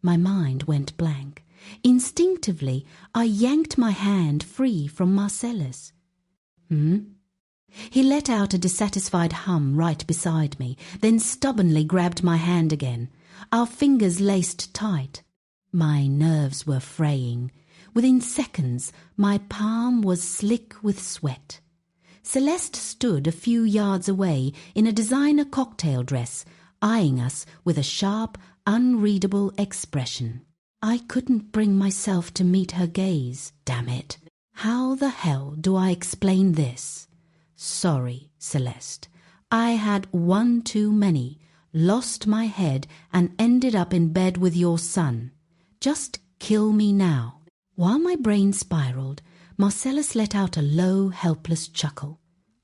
My mind went blank. Instinctively, I yanked my hand free from Marcellus. He let out a dissatisfied hum right beside me, then stubbornly grabbed my hand again. Our fingers laced tight. My nerves were fraying. Within seconds, my palm was slick with sweat. Celeste stood a few yards away in a designer cocktail dress, eyeing us with a sharp, unreadable expression. I couldn't bring myself to meet her gaze, damn it. How the hell do I explain this? Sorry, Celeste. I had one too many, lost my head, and ended up in bed with your son. Just kill me now. While my brain spiraled, Marcellus let out a low, helpless chuckle.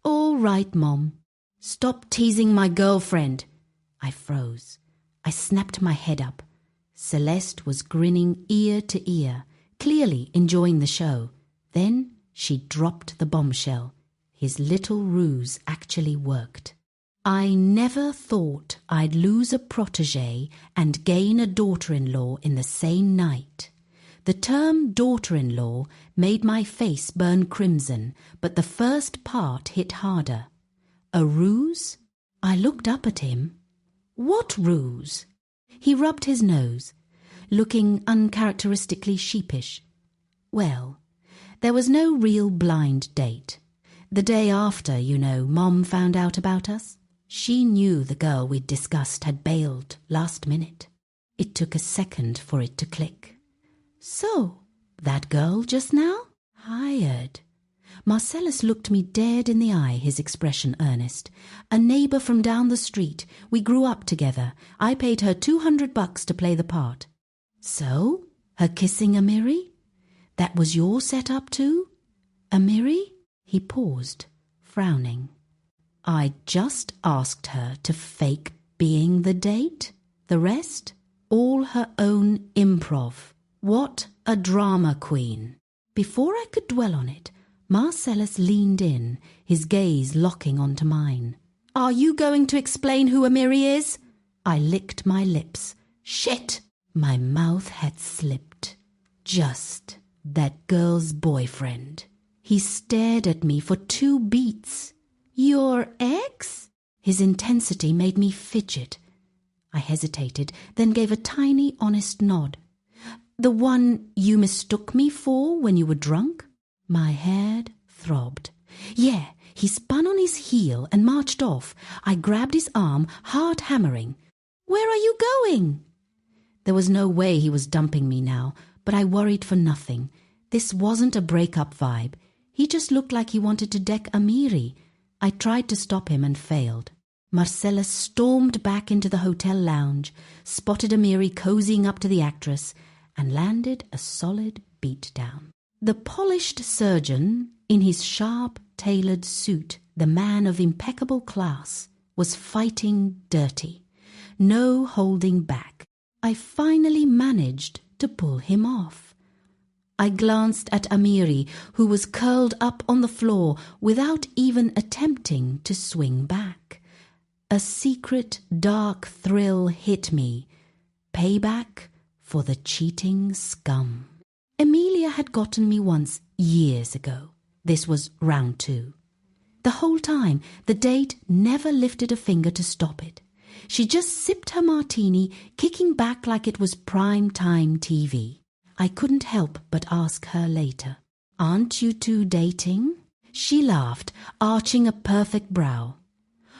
All right, Mom. Stop teasing my girlfriend. I froze. I snapped my head up. Celeste was grinning ear to ear, clearly enjoying the show. Then she dropped the bombshell. His little ruse actually worked. I never thought I'd lose a protégé and gain a daughter-in-law in the same night. The term daughter-in-law made my face burn crimson, but the first part hit harder. A ruse? I looked up at him. What ruse? He rubbed his nose, looking uncharacteristically sheepish. Well, there was no real blind date. The day after, Mom found out about us. She knew the girl we'd discussed had bailed last minute. It took a second for it to click. So, that girl just now? Hired. Marcellus looked me dead in the eye, his expression earnest. A neighbour from down the street. We grew up together. I paid her $200 to play the part. So, her kissing Amiri? That was your setup too? Amiri? He paused, frowning. I just asked her to fake being the date. The rest? All her own improv. What a drama queen. Before I could dwell on it, Marcellus leaned in, his gaze locking onto mine. Are you going to explain who Amiri is? I licked my lips. Shit! My mouth had slipped. Just that girl's boyfriend. He stared at me for 2 beats. Your ex? His intensity made me fidget. I hesitated, then gave a tiny, honest nod. The one you mistook me for when you were drunk? My head throbbed. Yeah, he spun on his heel and marched off. I grabbed his arm, heart hammering. Where are you going? There was no way he was dumping me now, but I worried for nothing. This wasn't a breakup vibe. He just looked like he wanted to deck Amiri. I tried to stop him and failed. Marcellus stormed back into the hotel lounge, spotted Amiri cozying up to the actress, and landed a solid beatdown. The polished surgeon, in his sharp, tailored suit, the man of impeccable class, was fighting dirty. No holding back. I finally managed to pull him off. I glanced at Amiri, who was curled up on the floor without even attempting to swing back. A secret, dark thrill hit me. Payback for the cheating scum. Emilia had gotten me once years ago. This was round 2. The whole time, the date never lifted a finger to stop it. She just sipped her martini, kicking back like it was prime-time TV. I couldn't help but ask her later, Aren't you two dating? She laughed, arching a perfect brow.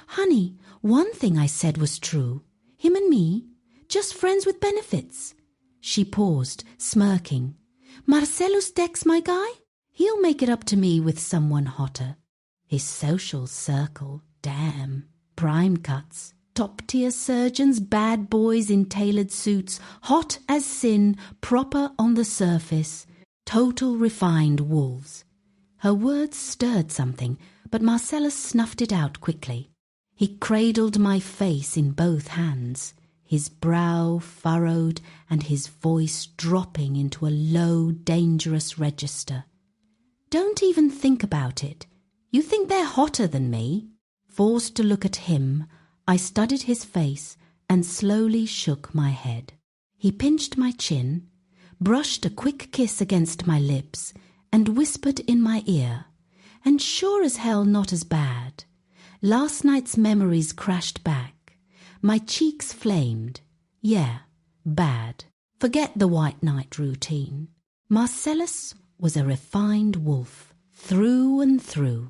Honey, one thing I said was true. Him and me, just friends with benefits. She paused, smirking. Marcellus Dex, my guy? He'll make it up to me with someone hotter. His social circle, damn. Prime cuts, top-tier surgeons, bad boys in tailored suits, hot as sin, proper on the surface, total refined wolves. Her words stirred something, but Marcellus snuffed it out quickly. He cradled my face in both hands, his brow furrowed and his voice dropping into a low, dangerous register. Don't even think about it. You think they're hotter than me? Forced to look at him, I studied his face and slowly shook my head. He pinched my chin, brushed a quick kiss against my lips, and whispered in my ear, "And sure as hell not as bad." Last night's memories crashed back. My cheeks flamed. Yeah, bad. Forget the white knight routine. Marcellus was a refined wolf, through and through.